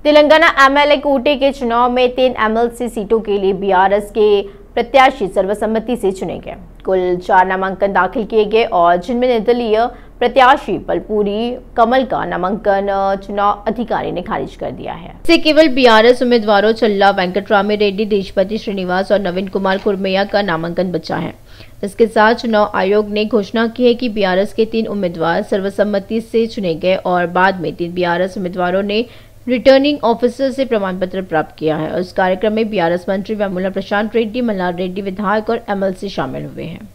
Telangana MLA कोटे के चुनाव में 3 एमएलसी सीटों के लिए बीआरएस के प्रत्याशी सर्वसम्मति से चुने गए। कुल 4 नामांकन दाखिल किए गए और जिनमें निर्दलीय प्रत्याशी पलपूरी कमल का नामांकन चुनाव अधिकारी ने खारिज कर दिया है। इससे केवल बीआरएस उम्मीदवारों चल्ला वेंकटरामी रेड्डी, देशपति श्रीनिवास और नवीन कुमार कुर्मैया का नामांकन बचा है। इसके साथ चुनाव आयोग ने घोषणा की है कि बीआरएस के 3 उम्मीदवार सर्वसम्मति से चुने गए और बाद में 3 बीआरएस उम्मीदवारों ने रिटर्निंग ऑफिसर से प्रमाण पत्र प्राप्त किया है। और इस कार्यक्रम में बीआरएस मंत्री वेमुला प्रशांत रेड्डी, मल्लार रेड्डी विधायक और एमएलसी शामिल हुए हैं।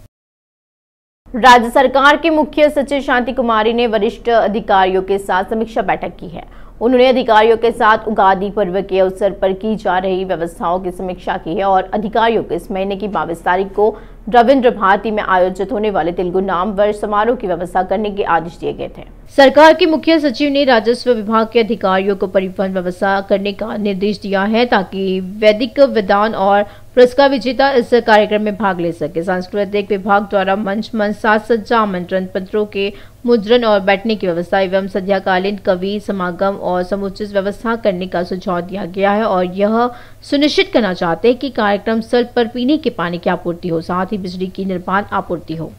राज्य सरकार के मुख्य सचिव शांति कुमारी ने वरिष्ठ अधिकारियों के साथ समीक्षा बैठक की है। उन्होंने अधिकारियों के साथ उगादी पर्व के अवसर पर की जा रही व्यवस्थाओं की समीक्षा की है और अधिकारियों को इस महीने की 22 तारीख को रविंद्र भारती में आयोजित होने वाले तेलुगु नाम वर्ष समारोह की व्यवस्था करने के आदेश दिए गए थे। सरकार के मुख्य सचिव ने राजस्व विभाग के अधिकारियों को परिवहन व्यवस्था करने का निर्देश दिया है ताकि वैदिक विद्वान और पुरस्कार विजेता इस कार्यक्रम में भाग ले सके। सांस्कृतिक विभाग द्वारा मंच साज सज्जा, आमंत्रण पत्रों के मुद्रण और बैठने की व्यवस्था एवं संध्याकालीन कवि समागम और समुचित व्यवस्था करने का सुझाव दिया गया है और यह सुनिश्चित करना चाहते हैं कि कार्यक्रम स्थल पर पीने के पानी की आपूर्ति हो, साथ ही बिजली की निर्बाध आपूर्ति हो।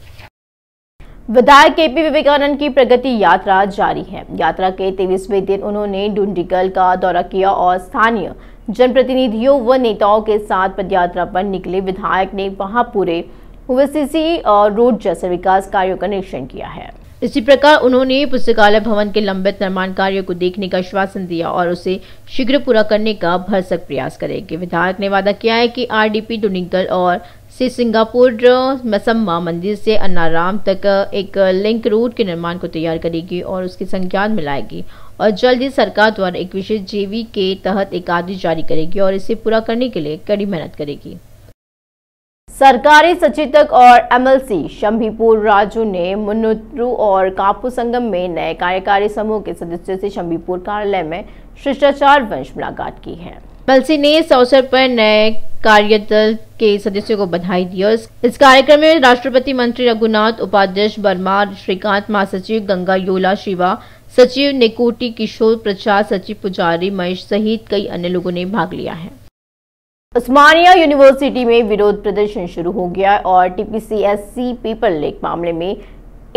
विधायक केपी विवेकानंद की प्रगति यात्रा जारी है। यात्रा के 23वें दिन उन्होंने डुंडिगल का दौरा किया और स्थानीय जनप्रतिनिधियों व नेताओं के साथ पदयात्रा पर निकले। विधायक ने वहां पूरे ओवैसी रोड जैसे विकास कार्यों का निरीक्षण किया है। इसी प्रकार उन्होंने पुस्तकालय भवन के लंबित निर्माण कार्यों को देखने का आश्वासन दिया और उसे शीघ्र पूरा करने का भरसक प्रयास करेंगे। विधायक ने वादा किया है कि आरडीपी डुंडिगल और से सिंगापुर मसम्मा मंदिर से अन्नाराम तक एक लिंक रोड के निर्माण को तैयार करेगी और उसकी संज्ञान में लाएगी और जल्द ही सरकार द्वारा एक विशेष जेवी के तहत एक आदेश जारी करेगी और इसे पूरा करने के लिए कड़ी मेहनत करेगी। सरकारी सचेतक और एमएलसी शंभीपुर राजू ने मुन्नुत्रु और कापू संगम में नए कार्यकारी समूह के सदस्यों से शंभीपुर कार्यालय में शिष्टाचार वंश मुलाकात की है। एमएलसी ने इस अवसर पर नए कार्यदल के सदस्यों को बधाई दी। इस कार्यक्रम में राष्ट्रपति मंत्री रघुनाथ, उपाध्यक्ष वर्मा श्रीकांत, महासचिव गंगा योला शिवा, सचिव नेकोटी किशोर प्रसाद, सचिव पुजारी महेश सहित कई अन्य लोगों ने भाग लिया है। उस्मानिया यूनिवर्सिटी में विरोध प्रदर्शन शुरू हो गया और टीपीसीएससी पेपर लीक मामले में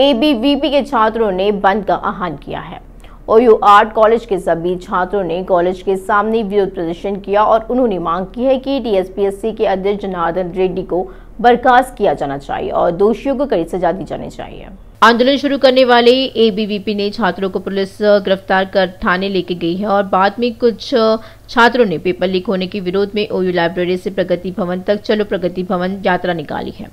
एबीवीपी के छात्रों ने बंद का आह्वान किया है। ओयू आर्ट कॉलेज के सभी छात्रों ने कॉलेज के सामने विरोध प्रदर्शन किया और उन्होंने मांग की है कि टीएसपीएससी के अध्यक्ष जनार्दन रेड्डी को बर्खास्त किया जाना चाहिए और दोषियों को कड़ी सजा दी जानी चाहिए। आंदोलन शुरू करने वाले एबीवीपी ने छात्रों को पुलिस गिरफ्तार कर थाने लेके गई है और बाद में कुछ छात्रों ने पेपर लीक होने के विरोध में ओयू लाइब्रेरी से प्रगति भवन तक चलो प्रगति भवन यात्रा निकाली है।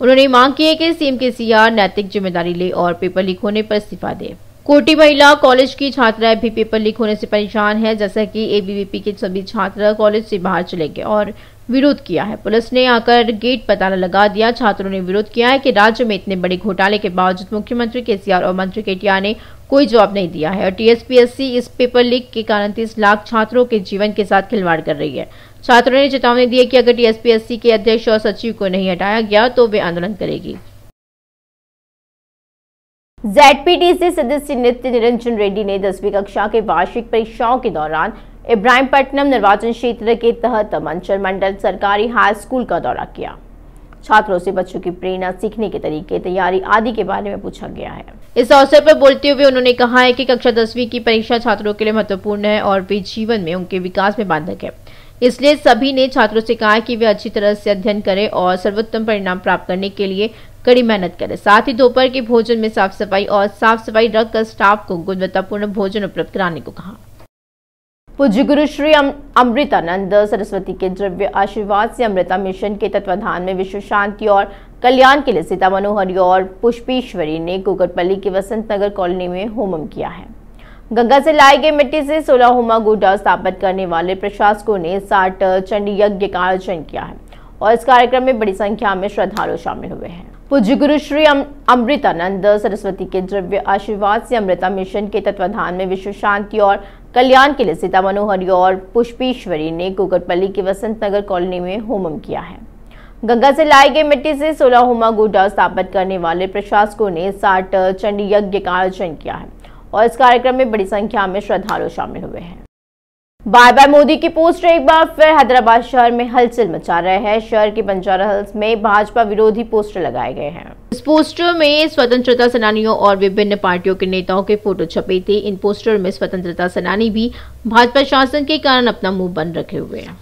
उन्होंने मांग की है कि सीएम केसीआर नैतिक जिम्मेदारी ले और पेपर लीक होने पर इस्तीफा दे। कोटी महिला कॉलेज की छात्राएं भी पेपर लीक होने से परेशान है, जैसा कि एबीवीपी के सभी छात्र कॉलेज से बाहर चले गए और विरोध किया है। पुलिस ने आकर गेट पर ताला लगा दिया। छात्रों ने विरोध किया है कि राज्य में इतने बड़े घोटाले के बावजूद मुख्यमंत्री केसीआर और मंत्री केटीआर ने कोई जवाब नहीं दिया है और टीएसपीएससी इस पेपर लीक के कारण 30 लाख छात्रों के जीवन के साथ खिलवाड़ कर रही है। छात्रों ने चेतावनी दी है कि अगर टीएसपीएससी के अध्यक्ष और सचिव को नहीं हटाया गया तो वे आंदोलन करेगी। जेडपीटीसी सदस्य नित्य निरंजन रेड्डी ने 10वीं कक्षा के वार्षिक परीक्षाओं के दौरान इब्राहिमपट्टनम निर्वाचन क्षेत्र के तहत मंचल मंडल सरकारी हाई स्कूल का दौरा किया। छात्रों से बच्चों की प्रेरणा, सीखने के तरीके, तैयारी आदि के बारे में पूछा गया है। इस अवसर पर बोलते हुए उन्होंने कहा है कि कक्षा 10वीं की परीक्षा छात्रों के लिए महत्वपूर्ण है और वे जीवन में उनके विकास में बाधक है। इसलिए सभी ने छात्रों से कहा कि वे अच्छी तरह से अध्ययन करें और सर्वोत्तम परिणाम प्राप्त करने के लिए कड़ी मेहनत करें। साथ ही दोपहर के भोजन में साफ सफाई रखकर स्टाफ को गुणवत्तापूर्ण भोजन उपलब्ध कराने को कहा। पूज्य गुरु श्री अमृतानंद सरस्वती के द्रव्य आशीर्वाद से अमृता मिशन के तत्वाधान में विश्व शांति और कल्याण के लिए सीता मनोहरी और पुष्पेश्वरी ने कुकटपल्ली के वसंत नगर कॉलोनी में होमम किया है। गंगा से लाई गई मिट्टी से 16 होमा गुड्डा स्थापित करने वाले प्रशासकों ने 60 चंडी यज्ञ का आयोजन किया है और इस कार्यक्रम में बड़ी संख्या में श्रद्धालु शामिल हुए हैं। पूज्य गुरु श्री अमृतानंद सरस्वती के द्रव्य आशीर्वाद से अमृता मिशन के तत्वाधान में विश्व शांति और कल्याण के लिए सीता मनोहरी और पुष्पेश्वरी ने कुकटपल्ली के वसंत नगर कॉलोनी में होमम किया है। गंगा से लाई गई मिट्टी से 16 होमा गुड्डा स्थापित करने वाले प्रशासकों ने 60 चंडी यज्ञ का आयोजन किया है और इस कार्यक्रम में बड़ी संख्या में श्रद्धालु शामिल हुए हैं। बाय बाय मोदी की पोस्टर एक बार फिर हैदराबाद शहर में हलचल मचा रहे हैं। शहर के बंजारा हिल्स में भाजपा विरोधी पोस्टर लगाए गए हैं। इस पोस्टर में स्वतंत्रता सेनानियों और विभिन्न पार्टियों के नेताओं के फोटो छपे थे। इन पोस्टर में स्वतंत्रता सेनानी भी भाजपा शासन के कारण अपना मुंह बंद रखे हुए हैं।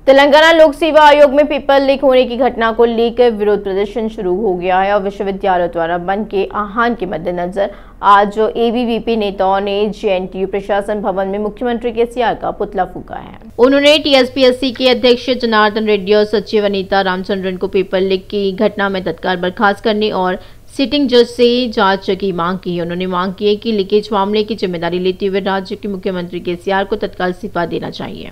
तेलंगाना लोक सेवा आयोग में पेपर लीक होने की घटना को लेकर विरोध प्रदर्शन शुरू हो गया है और विश्वविद्यालय द्वारा बंद के आह्वान के मद्देनजर आज एबीवीपी नेताओं ने जेएनटीयू प्रशासन भवन में मुख्यमंत्री केसीआर का पुतला फूंका है। उन्होंने टीएसपीएससी के अध्यक्ष जनार्दन रेड्डी और सचिव अनीता रामचंद्रन को पेपर लीक की घटना में तत्काल बर्खास्त करने और सिटिंग जज से जांच की मांग की। उन्होंने मांग की है कि लीकेज मामले की जिम्मेदारी लेते हुए राज्य के मुख्यमंत्री केसीआर को तत्काल इस्तीफा देना चाहिए।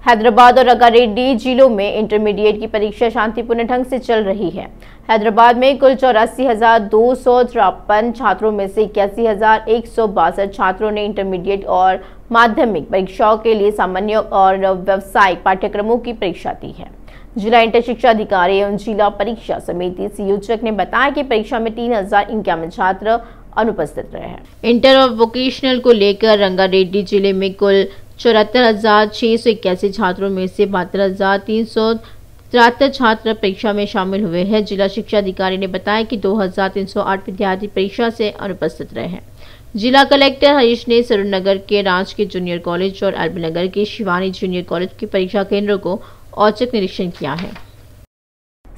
हैदराबाद और रंगारेड्डी जिलों में इंटरमीडिएट की परीक्षा शांतिपूर्ण ढंग से चल रही है। हैदराबाद में कुल 84,253 छात्रों में से 81,162 छात्रों ने इंटरमीडिएट और माध्यमिक परीक्षाओं के लिए सामान्य और व्यावसायिक पाठ्यक्रमों की परीक्षा दी है। जिला इंटर शिक्षा अधिकारी एवं जिला परीक्षा समिति संयोजक ने बताया कि परीक्षा में 3,051 छात्र अनुपस्थित रहे हैं। इंटर और वोकेशनल को लेकर रंगारेड्डी जिले में कुल 74,681 छात्रों में से 72,373 छात्र परीक्षा में शामिल हुए हैं। जिला शिक्षा अधिकारी ने बताया कि 2,308 विद्यार्थी परीक्षा से अनुपस्थित रहे हैं। जिला कलेक्टर हरीश ने सरूरनगर के राजकीय जूनियर कॉलेज और एलबी नगर के शिवानी जूनियर कॉलेज के परीक्षा केंद्रों को औचक निरीक्षण किया है।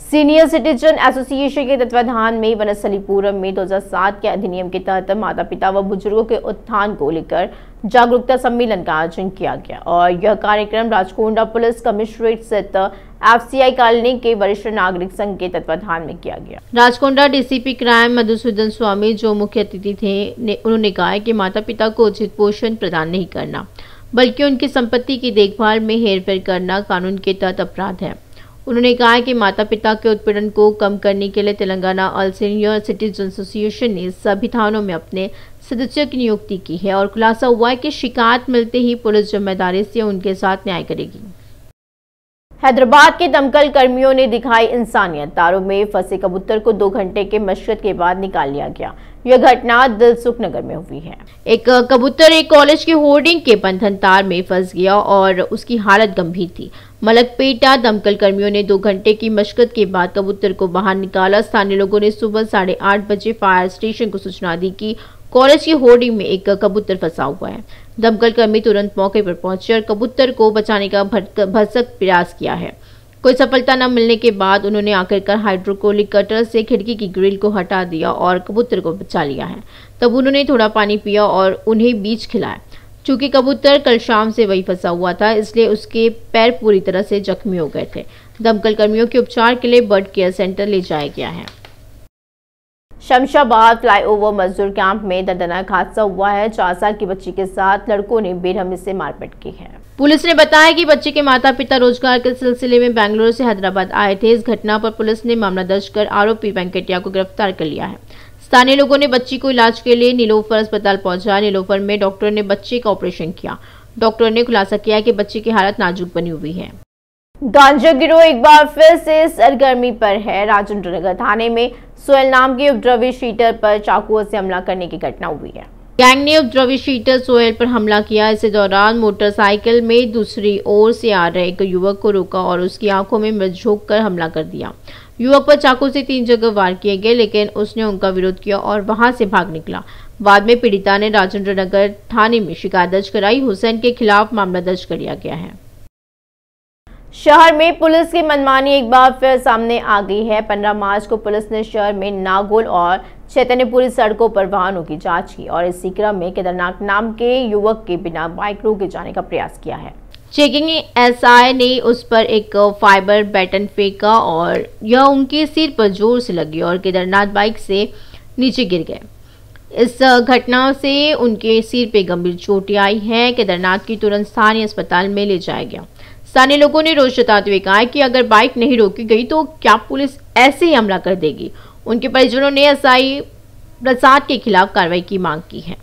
सीनियर सिटीजन एसोसिएशन के तत्वाधान में वनस्थलीपुरम में 2007 के अधिनियम के तहत माता पिता व बुजुर्गों के उत्थान को लेकर जागरूकता सम्मेलन का आयोजन किया गया और यह कार्यक्रम राजकोंडा पुलिस कमिश्नरेट स्थित एफसीआई कॉलोनी के वरिष्ठ नागरिक संघ के तत्वाधान में किया गया। राजकोंडा डीसीपी क्राइम मधुसूदन स्वामी जो मुख्य अतिथि थे उन्होंने कहा कि माता पिता को उचित पोषण प्रदान नहीं करना बल्कि उनकी संपत्ति की देखभाल में हेरफेर करना कानून के तहत अपराध है। उन्होंने कहा कि माता पिता के उत्पीड़न को कम करने के लिए Telangana all senior citizen association ने सभी थानों में अपने सदस्यों की नियुक्ति की है और खुलासा हुआ है कि शिकायत मिलते ही पुलिस जिम्मेदारी से उनके साथ न्याय करेगी। हैदराबाद के दमकल कर्मियों ने दिखाई इंसानियत। तारों में फंसे कबूतर को 2 घंटे के मशक्कत के बाद निकाल लिया गया। यह घटना दिलसुख नगर में हुई है। एक कबूतर एक कॉलेज के होर्डिंग के बंधन तार में फंस गया और उसकी हालत गंभीर थी। मलकपेटा दमकल कर्मियों ने 2 घंटे की मशक्कत के बाद कबूतर को बाहर निकाला। स्थानीय लोगों ने सुबह 8:30 बजे फायर स्टेशन को सूचना दी कि कॉलेज की होर्डिंग में एक कबूतर फंसा हुआ है। दमकल कर्मी तुरंत मौके पर पहुंचे और कबूतर को बचाने का भरसक प्रयास किया है। कोई सफलता न मिलने के बाद उन्होंने आखिरकार हाइड्रोकोलिक कटर से खिड़की की ग्रिल को हटा दिया और कबूतर को बचा लिया है। तब उन्होंने थोड़ा पानी पिया और उन्हें बीज खिलाया। चूंकि कबूतर कल शाम से वही फंसा हुआ था इसलिए उसके पैर पूरी तरह से जख्मी हो गए थे। दमकल कर्मियों के उपचार के लिए बर्ड केयर सेंटर ले जाया गया है। शमशाबाद फ्लाईओवर मजदूर कैंप में दर्दनाक हादसा हुआ है। 4 साल की बच्ची के साथ लड़कों ने बेरहमी से मारपीट की है। पुलिस ने बताया कि बच्चे के माता पिता रोजगार के सिलसिले में बेंगलुरु से हैदराबाद आए थे। इस घटना पर पुलिस ने मामला दर्ज कर आरोपी वेंकटिया को गिरफ्तार कर लिया है। स्थानीय लोगों ने बच्ची को इलाज के लिए नीलोफर अस्पताल पहुंचाया। नीलोफर में डॉक्टर ने बच्चे का ऑपरेशन किया। डॉक्टर ने खुलासा किया कि बच्चे की हालत नाजुक बनी हुई है। गांजा गिरोह एक बार फिर से सरगर्मी पर है। राजेंद्र नगर थाने में सोहेल नाम के उपद्रवी शीटर पर चाकुओं से हमला करने की घटना हुई है। गैंग ने उपद्रवी शीटर सोहेल पर हमला किया। इसी दौरान मोटरसाइकिल में दूसरी ओर से आ रहे एक युवक को रोका और उसकी आंखों में मृत झोंक कर हमला कर दिया। युवक पर चाकू से 3 जगह वार किए गए लेकिन उसने उनका विरोध किया और वहां से भाग निकला। बाद में पीड़िता ने राजेंद्र नगर थाने में शिकायत दर्ज कराई। हुसैन के खिलाफ मामला दर्ज कर लिया गया है। शहर में पुलिस की मनमानी एक बार फिर सामने आ गई है। 15 मार्च को पुलिस ने शहर में नागोल और चैतन्यपुरी सड़कों पर वाहनों की जांच की और इसी क्रम में केदारनाथ नाम के युवक के बिना बाइक रोके जाने का प्रयास किया है। चेकिंग एसआई ने उस पर एक फाइबर बैटन फेंका और यह उनके सिर पर जोर से लगी और केदारनाथ बाइक से नीचे गिर गए। इस घटना से उनके सिर पे गंभीर चोटें आई है। केदारनाथ की तुरंत स्थानीय अस्पताल में ले जाया गया। स्थानीय लोगों ने रोष जताते हुए कहा कि अगर बाइक नहीं रोकी गई तो क्या पुलिस ऐसे ही हमला कर देगी। उनके परिजनों ने एसआई प्रसाद के खिलाफ कार्रवाई की मांग की है।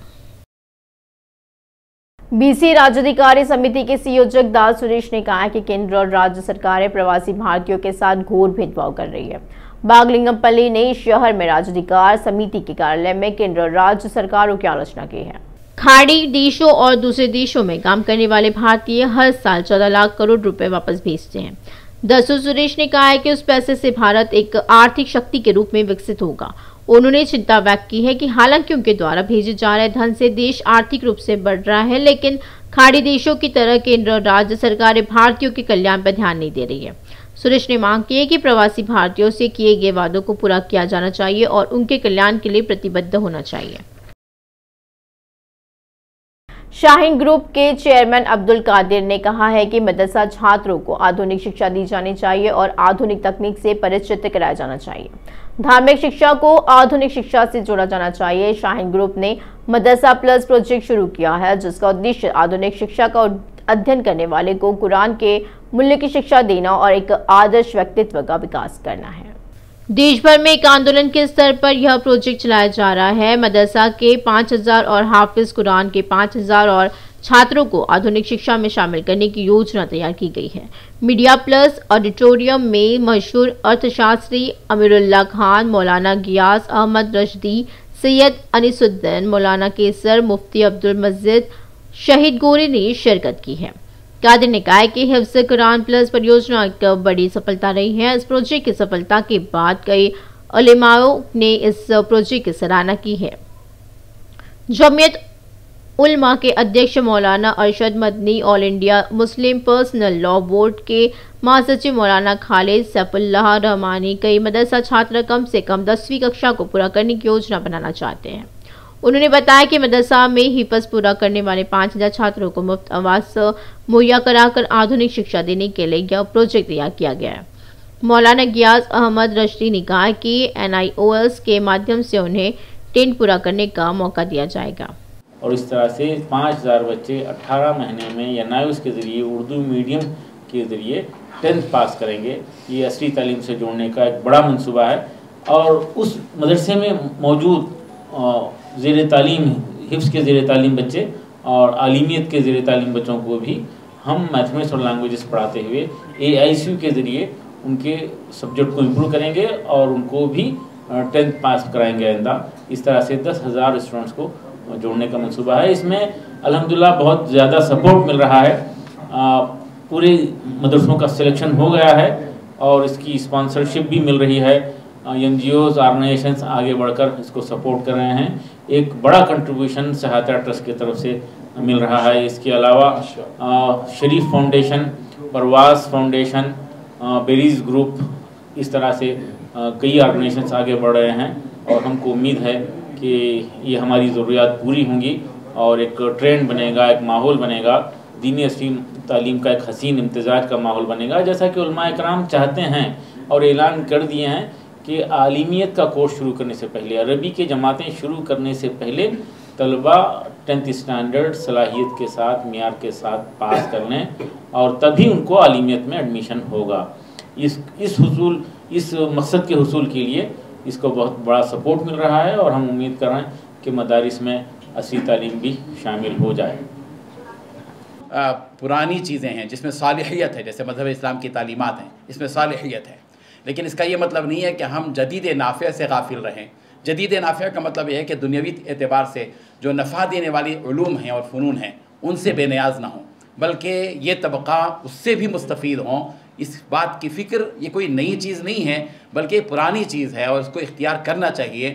बीसी राज्य अधिकारी समिति के संयोजक दास सुरेश ने कहा कि केंद्र और राज्य सरकारें प्रवासी भारतीयों के साथ घोर भेदभाव कर रही है। बागलिंगमपल्ली ने शहर में राज्य अधिकार समिति के कार्यालय में केंद्र और राज्य सरकारों की आलोचना की है। खाड़ी देशों और दूसरे देशों में काम करने वाले भारतीय हर साल 14 लाख करोड़ रुपए वापस भेजते हैं। दसू सुरेश ने कहा है कि उस पैसे से भारत एक आर्थिक शक्ति के रूप में विकसित होगा। उन्होंने चिंता व्यक्त की है कि हालांकि उनके द्वारा भेजे जा रहे धन से देश आर्थिक रूप से बढ़ रहा है, लेकिन खाड़ी देशों की तरह केंद्र और राज्य सरकारें भारतीयों के कल्याण पर ध्यान नहीं दे रही है। सुरेश ने मांग की है कि प्रवासी भारतीयों से किए गए वादों को पूरा किया जाना चाहिए और उनके कल्याण के लिए प्रतिबद्ध होना चाहिए। शाहीन ग्रुप के चेयरमैन अब्दुल कादिर ने कहा है कि मदरसा छात्रों को आधुनिक शिक्षा दी जानी चाहिए और आधुनिक तकनीक से परिचित कराया जाना चाहिए। धार्मिक शिक्षा को आधुनिक शिक्षा से जोड़ा जाना चाहिए। शाहीन ग्रुप ने मदरसा प्लस प्रोजेक्ट शुरू किया है, जिसका उद्देश्य आधुनिक शिक्षा का अध्ययन करने वाले को कुरान के मूल्य की शिक्षा देना और एक आदर्श व्यक्तित्व का विकास करना है। देश भर में एक आंदोलन के स्तर पर यह प्रोजेक्ट चलाया जा रहा है। मदरसा के 5000 और हाफिज कुरान के 5000 और छात्रों को आधुनिक शिक्षा में शामिल करने की योजना तैयार की गई है। मीडिया प्लस ऑडिटोरियम में मशहूर अर्थशास्त्री अमीरुल्लाह खान, मौलाना गियास अहमद रशदी, सैयद अनीसुद्दीन, मौलाना केसर, मुफ्ती अब्दुल मजीद, शहीद गोरे ने शिरकत की है। कादिर ने कहा है कि हिफ्ज़ कुरान प्लस परियोजना एक बड़ी सफलता रही है। इस प्रोजेक्ट की सफलता के बाद कई उलेमाओं ने इस प्रोजेक्ट की सराहना की है। जमीयत उलमा के अध्यक्ष मौलाना Arshad Madani, all India Muslim personal law board के महासचिव मौलाना खालिद सैफुल्लाह रहमानी, कई मदरसा छात्र कम से कम 10वीं कक्षा को पूरा करने की योजना बनाना चाहते हैं। उन्होंने बताया कि मदरसा में हिफ्ज़ पूरा करने वाले 5000 छात्रों को मुफ्त आवास मुहैया कराकर आधुनिक शिक्षा देने के लिए यह प्रोजेक्ट तैयार किया गया है। मौलाना गियास अहमद रशदी ने कहा कि NIOS के माध्यम से उन्हें 10 पूरा करने का मौका दिया जाएगा और इस तरह से 5000 बच्चे 18 महीने में NIOS के जरिए उर्दू मीडियम के जरिए 10th पास करेंगे। ये असली तालीम से जोड़ने का एक बड़ा मंसूबा है और उस मदरसे में मौजूद ज़ेर तालीम हिफ्ज़ के ज़ेर तालीम बच्चे और आलिमियत के ज़ेर तालीम बच्चों को भी हम मैथमेटिक्स और लैंग्वेजेस पढ़ाते हुए AICU के ज़रिए उनके सब्जेक्ट को इम्प्रूव करेंगे और उनको भी 10th पास कराएंगे आइंदा। इस तरह से 10,000 स्टूडेंट्स को जोड़ने का मंसूबा है। इसमें अल्हम्दुलिल्लाह बहुत ज़्यादा सपोर्ट मिल रहा है। पूरे मदरसों का सिलेक्शन हो गया है और इसकी स्पॉन्सरशिप भी मिल रही है। NGOs ऑर्गेनाइजेशंस आगे बढ़कर इसको सपोर्ट कर रहे हैं। एक बड़ा कंट्रीब्यूशन सहायता ट्रस्ट की तरफ से मिल रहा है। इसके अलावा शरीफ फाउंडेशन, परवास फाउंडेशन, बेरीज ग्रुप, इस तरह से कई ऑर्गेनाइजेशंस आगे बढ़ रहे हैं और हमको उम्मीद है कि ये हमारी ज़रूरियात पूरी होंगी और एक ट्रेंड बनेगा, एक माहौल बनेगा, दीनी असली तालीम का एक हसीन इम्तिजाज का माहौल बनेगा, जैसा कि उलमा इकराम चाहते हैं और ऐलान कर दिए हैं कि आलिमियत का कोर्स शुरू करने से पहले, अरबी के जमातें शुरू करने से पहले तलबा 10th स्टैंडर्ड सलाहियत के साथ, मियार के साथ पास कर लें और तभी उनको आलिमियत में एडमिशन होगा। इस मकसद के हुसूल के लिए इसको बहुत बड़ा सपोर्ट मिल रहा है और हम उम्मीद कर रहे हैं कि मदारिस में असली तालीम भी शामिल हो जाए। पुरानी चीज़ें हैं जिसमें सालिहियत है, जैसे मज़हब इस्लाम की तालीमात हैं, इसमें सालिहियत है, लेकिन इसका ये मतलब नहीं है कि हम जदीद नाफ़े से गाफिल रहें। जदीद नाफ़े का मतलब यह है कि दुनियावी एतबार से जो नफ़ा देने वाली उलूम हैं और फ़नून हैं उनसे बेनियाज ना हों, बल्कि ये तबका उससे भी मुस्तफ़ीद हों। इस बात की फ़िक्र ये कोई नई चीज़ नहीं है बल्कि पुरानी चीज़ है और इसको इख्तियार करना चाहिए।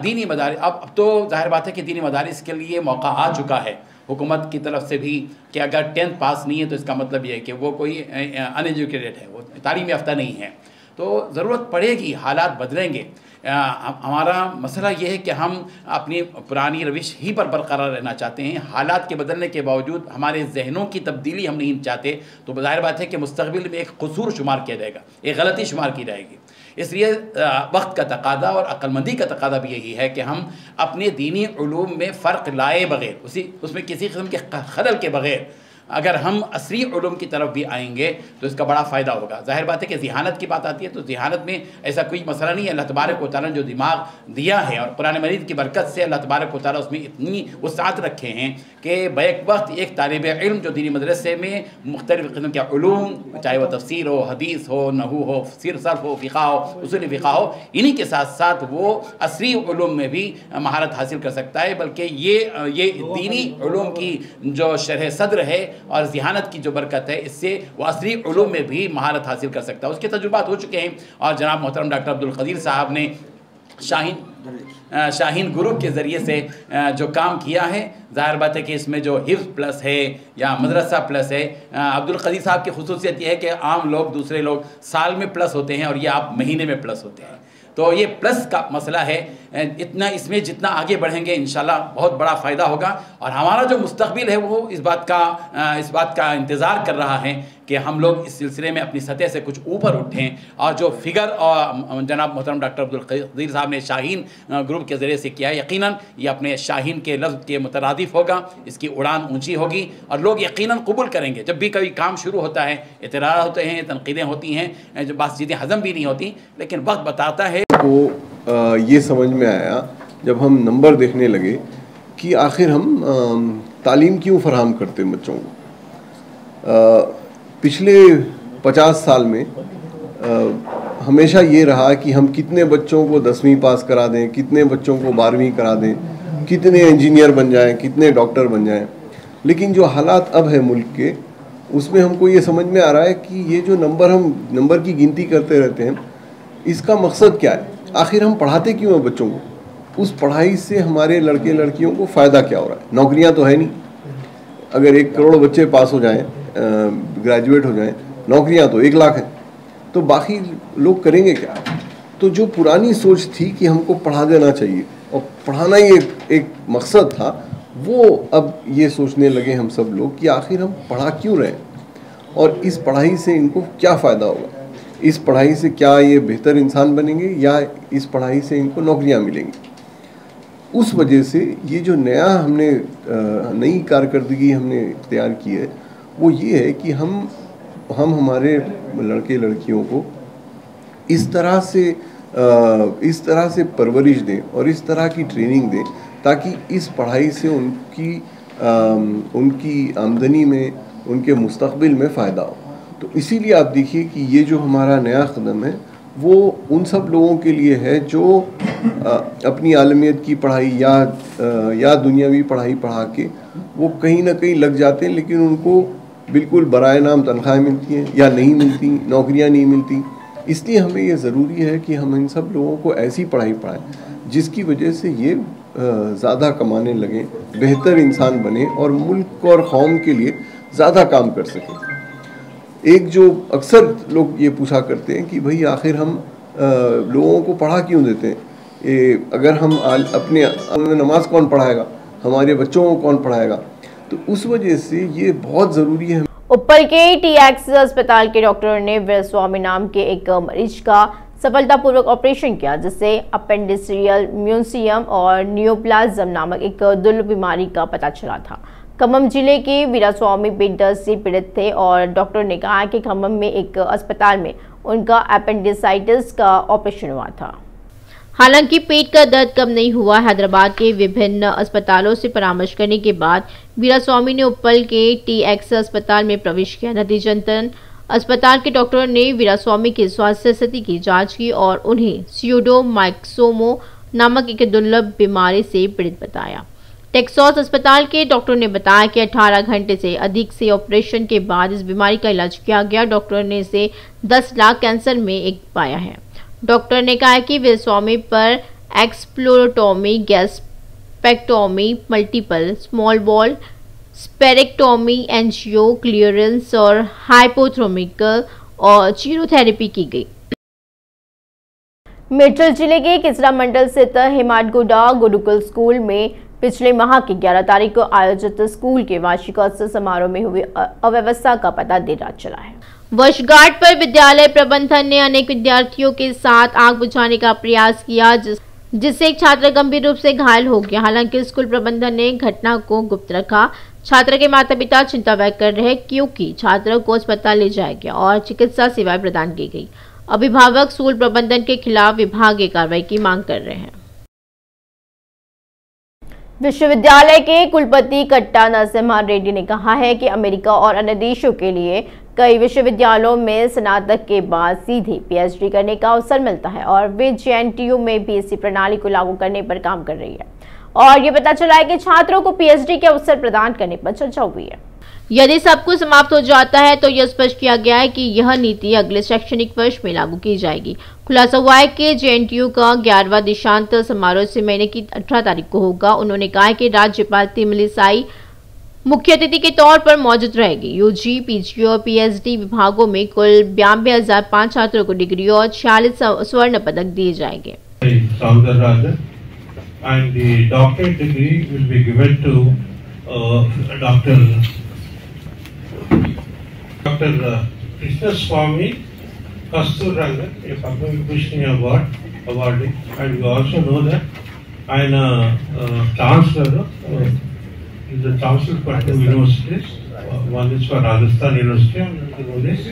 दीनी मदारिस अब तो ज़ाहिर बात है कि दीनी मदारिस के लिए मौका आ चुका है हुकूमत की तरफ से भी कि अगर 10th पास नहीं है तो इसका मतलब ये है कि वो कोई अनएजुकेटेड है, वो तालीम याफ्ता नहीं है। तो ज़रूरत पड़ेगी, हालात बदलेंगे। हमारा मसला ये है कि हम अपनी पुरानी रविश ही पर बरकरार रहना चाहते हैं। हालात के बदलने के बावजूद हमारे जहनों की तब्दीली हम नहीं चाहते, तो ज़ाहिर बात है कि मुस्तक़बिल में एक कसूर शुमार किया जाएगा, एक गलती शुमार की जाएगी। इसलिए वक्त का तकादा और अक्लमंदी का तकादा भी यही है कि हम अपने दीनी उलूम में फ़र्क लाए बग़ैर, उसमें किसी किस्म के खलल के बग़ैर अगर हम असली उलूम की तरफ भी आएंगे तो इसका बड़ा फ़ायदा होगा। ज़ाहिर बात है कि ज़िहानत की बात आती है तो ज़िहानत में ऐसा कोई मसला नहीं है। अल्लाह तबारक व तआला ने जो दिमाग दिया है और कुरान मजीद की बरकत से अल्लाह तबारक व तआला उसमें इतनी वसाअत रखे हैं कि बैक वक्त एक तालिब इल्म जो दीनी मदरसे में मुख्तलिफ़ किस्म के उलूम, चाहे वह तफसीर हो, हदीस हो, नहू हो, सिर्फ हो, फ़िक़ा हो, उसूल फ़िक़ा हो, इन्हीं के साथ साथ वो असली उलूम में भी महारत हासिल कर सकता है। बल्कि ये दीनी उलूम की जो शरह सद्र है और ज़िहानत की जो बरकत है, इससे वो असली उलूम में भी महारत हासिल कर सकता है। उसके तजुर्बात हो चुके हैं और जनाब मोहतरम डॉक्टर अब्दुल क़दीर साहब ने शाहीन ग्रुप के ज़रिए से जो काम किया है, ज़ाहिर बात है कि इसमें जो हिफ्ज़ प्लस है या मदरसा प्लस है, अब्दुल क़दीर साहब की खुसूसियत यह है कि आम लोग, दूसरे लोग साल में प्लस होते हैं और ये आप महीने में प्लस होते हैं। तो ये प्लस का मसला है, इतना इसमें जितना आगे बढ़ेंगे इंशाल्लाह बहुत बड़ा फ़ायदा होगा। और हमारा जो मुस्तक़बिल है वो इस बात का इंतज़ार कर रहा है कि हम लोग इस सिलसिले में अपनी सतह से कुछ ऊपर उठें। और जो फिगर और जनाब मोहतरम डॉक्टर अब्दुल क़दीर साहब ने शाहीन ग्रुप के ज़रिए से किया है, यकीनन ये अपने शाहीन के लफ्ज़ के मुतरादिफ होगा, इसकी उड़ान ऊँची होगी और लोग यकीनन कबूल करेंगे। जब भी कभी काम शुरू होता है, इतरार होते हैं, तनकीदें होती हैं, जो बात चीज़ें हज़म भी नहीं होती, लेकिन वक्त बताता है। को ये समझ में आया जब हम नंबर देखने लगे कि आखिर हम तालीम क्यों फराहम करते हैं बच्चों को। पिछले 50 साल में हमेशा ये रहा कि हम कितने बच्चों को 10वीं पास करा दें, कितने बच्चों को 12वीं करा दें, कितने इंजीनियर बन जाएं, कितने डॉक्टर बन जाएं। लेकिन जो हालात अब है मुल्क के, उसमें हमको ये समझ में आ रहा है कि ये जो हम नंबर की गिनती करते रहते हैं, इसका मकसद क्या है, आखिर हम पढ़ाते क्यों हैं बच्चों को, उस पढ़ाई से हमारे लड़के लड़कियों को फ़ायदा क्या हो रहा है। नौकरियां तो है नहीं, अगर 1 करोड़ बच्चे पास हो जाएं, ग्रेजुएट हो जाएं, नौकरियां तो 1 लाख हैं, तो बाकी लोग करेंगे क्या। तो जो पुरानी सोच थी कि हमको पढ़ा देना चाहिए और पढ़ाना ही एक मकसद था, वो अब ये सोचने लगे हम सब लोग कि आखिर हम पढ़ा क्यों रहे और इस पढ़ाई से इनको क्या फ़ायदा होगा, इस पढ़ाई से क्या ये बेहतर इंसान बनेंगे या इस पढ़ाई से इनको नौकरियां मिलेंगी। उस वजह से ये जो नई कारकर्दगी हमने इख्तियार की है, वो ये है कि हम हमारे लड़के लड़कियों को इस तरह से परवरिश दें और इस तरह की ट्रेनिंग दें ताकि इस पढ़ाई से उनकी आमदनी में, उनके मुस्तक़बिल में फ़ायदा हो। तो इसीलिए आप देखिए कि ये जो हमारा नया कदम है वो उन सब लोगों के लिए है जो अपनी आलमियत की पढ़ाई या दुनियावी पढ़ाई पढ़ा के वो कहीं ना कहीं लग जाते हैं, लेकिन उनको बिल्कुल बराए नाम तनख्वाहें मिलती हैं या नहीं मिलती, नौकरियां नहीं मिलती। इसलिए हमें ये ज़रूरी है कि हम इन सब लोगों को ऐसी पढ़ाई पढ़ाएं जिसकी वजह से ये ज़्यादा कमाने लगें, बेहतर इंसान बने और मुल्क और कौम के लिए ज़्यादा काम कर सकें। एक जो अक्सर लोग ये पूछा करते हैं कि भाई आखिर हम लोगों को पढ़ा क्यों देते हैं, अगर हम अपने नमाज कौन पढ़ाएगा, हमारे बच्चों को कौन पढ़ाएगा। तो उस वजह से ये बहुत ज़रूरी है। उप्पल के TX अस्पताल के डॉक्टर ने वीरस्वामी नाम के एक मरीज का सफलतापूर्वक ऑपरेशन किया, जिससे अपेंडिसियल म्यूसियम और नियोप्लाज्म नामक एक दुर्लभ बीमारी का पता चला था। खम्मम जिले के वीरास्वामी पेट दर्द से पीड़ित थे और डॉक्टर ने कहा कि खम्मम में एक अस्पताल में उनका अपेंडिसाइटिस का ऑपरेशन हुआ था। हालांकि पेट का दर्द कम नहीं हुआ। हैदराबाद के विभिन्न अस्पतालों से परामर्श करने के बाद वीरास्वामी ने उप्पल के TX अस्पताल में प्रवेश किया। नतीजतन अस्पताल के डॉक्टरों ने वीरास्वामी की स्वास्थ्य स्थिति की जांच की और उन्हें स्यूडोमाइक्सोमा नामक एक दुर्लभ बीमारी से पीड़ित बताया। टेक्सास अस्पताल के डॉक्टर ने बताया कि 18 घंटे से अधिक से ऑपरेशन के बाद इस बीमारी का इलाज किया गया। डॉक्टर ने इसे 10 लाख कैंसर में एक पाया है। डॉक्टर ने कहा कि वीरास्वामी पर exploratomy, gastrectomy, multiple small bowel splenectomy, angio clearance और हाइपोथर्मिकल और चीरोथेरेपी की गई। मेरठ जिले के किसरा मंडल स्थित हिमाटगुडा गुरुकुल स्कूल में पिछले माह की 11 तारीख को आयोजित स्कूल के वार्षिकोत्सव समारोह में हुई अव्यवस्था का पता देर रात चला है। वर्षगांठ पर विद्यालय प्रबंधन ने अनेक विद्यार्थियों के साथ आग बुझाने का प्रयास किया, जिससे एक छात्र गंभीर रूप से घायल हो गया। हालांकि स्कूल प्रबंधन ने घटना को गुप्त रखा। छात्रा के माता पिता चिंता व्यक्त कर रहे हैं क्योंकि छात्रा को अस्पताल ले जाया गया और चिकित्सा सेवाएं प्रदान की गई। अभिभावक स्कूल प्रबंधन के खिलाफ विभागीय कार्रवाई की मांग कर रहे हैं। विश्वविद्यालय के कुलपति कट्टा नरसिम्हा रेड्डी ने कहा है कि अमेरिका और अन्य देशों के लिए कई विश्वविद्यालयों में स्नातक के बाद सीधे पीएचडी करने का अवसर मिलता है और वे जेएनटीयू में भी इसी प्रणाली को लागू करने पर काम कर रही है और ये पता चला है कि छात्रों को पीएचडी के अवसर प्रदान करने पर चर्चा हुई है। यदि सब कुछ समाप्त हो जाता है तो यह स्पष्ट किया गया है कि यह नीति अगले शैक्षणिक वर्ष में लागू की जाएगी। खुलासा हुआ है कि जेएनटीयू का 11वां दीक्षांत समारोह इस महीने की 18 तारीख को होगा। उन्होंने कहा कि राज्यपाल तमिलिसाई मुख्य अतिथि के तौर पर मौजूद रहेगी। यूजी, पीजी और पीएचडी विभागों में कुल 92,005 छात्रों को डिग्री और 46 स्वर्ण पदक दिए जाएंगे। And the doctorate degree will be given to Dr. Krishna Swamy Kasturanga, a Padma Vibhushan awardee, and you also know that I am chancellor. Is the chancellor for two universities. One is for Rajasthan University, and another is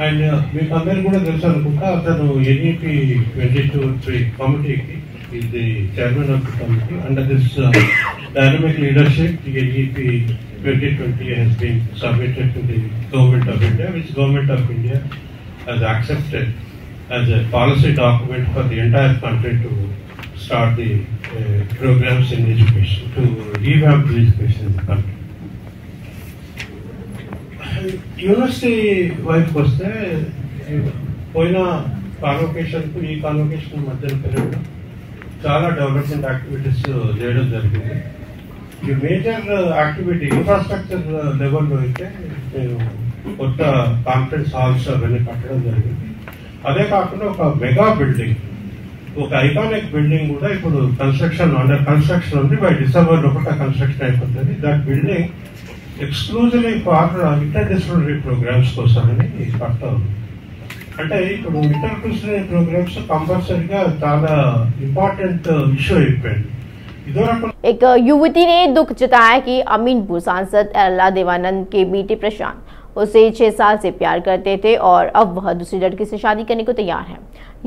and మీకు అందరికీ కూడా తెలుసు అనుకుంటా అతను NEP 2023 కమిటీకి is the chairman of the committee under this dynamic leadership the NEP 2020 has been submitted to the government of India, which government of India has accepted as a policy document for the entire country to start the programs in education, to revamp the education in the country. University వైపుకి వస్తే పోయిన కాన్వకేషన్కు ఈ convocation మధ్యన పెరగడం చాలా development activities చేయడం జరిగింది. ఈ మేజర్ యాక్టివిటీ ఇన్ఫ్రాస్ట్రక్చర్ లెవెల్లో అయితే కొత్త కాన్ఫరెన్స్ హాల్స్ అవన్నీ కట్టడం జరిగింది. అదే కాకుండా ఒక మెగా బిల్డింగ్, ఒక ఐకానిక్ బిల్డింగ్ కూడా ఇప్పుడు అండర్ కన్స్ట్రక్షన్ ఉంది. బై డిసెంబర్ లోపల కన్స్ట్రక్షన్ అయిపోతుంది. That building exclusively for interdisciplinary programmes కోసమని కడతా ఉంది. అంటే ఇప్పుడు ఇంటర్డిసిప్లినరీ ప్రోగ్రామ్స్ కంపల్సరీగా చాలా इंपॉर्टेंट इशू అయిపోయింది. एक युवती ने दुख जताया कि अमीनपुर सांसद अल्लाह देवानंद के बेटे प्रशांत उसे 6 साल से प्यार करते थे और अब वह दूसरी लड़की से शादी करने को तैयार है।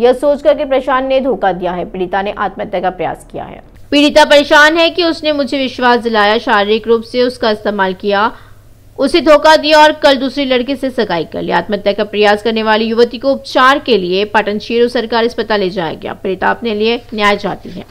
यह सोचकर कि प्रशांत ने धोखा दिया है, पीड़िता ने आत्महत्या का प्रयास किया है। पीड़िता परेशान है कि उसने मुझे विश्वास दिलाया, शारीरिक रूप से उसका इस्तेमाल किया, उसे धोखा दिया और कल दूसरी लड़की से सगाई कर लिया। आत्महत्या का प्रयास करने वाली युवती को उपचार के लिए पाटन शेरू सरकारी अस्पताल ले जाया गया। पीड़िता अपने लिए न्याय चाहती है।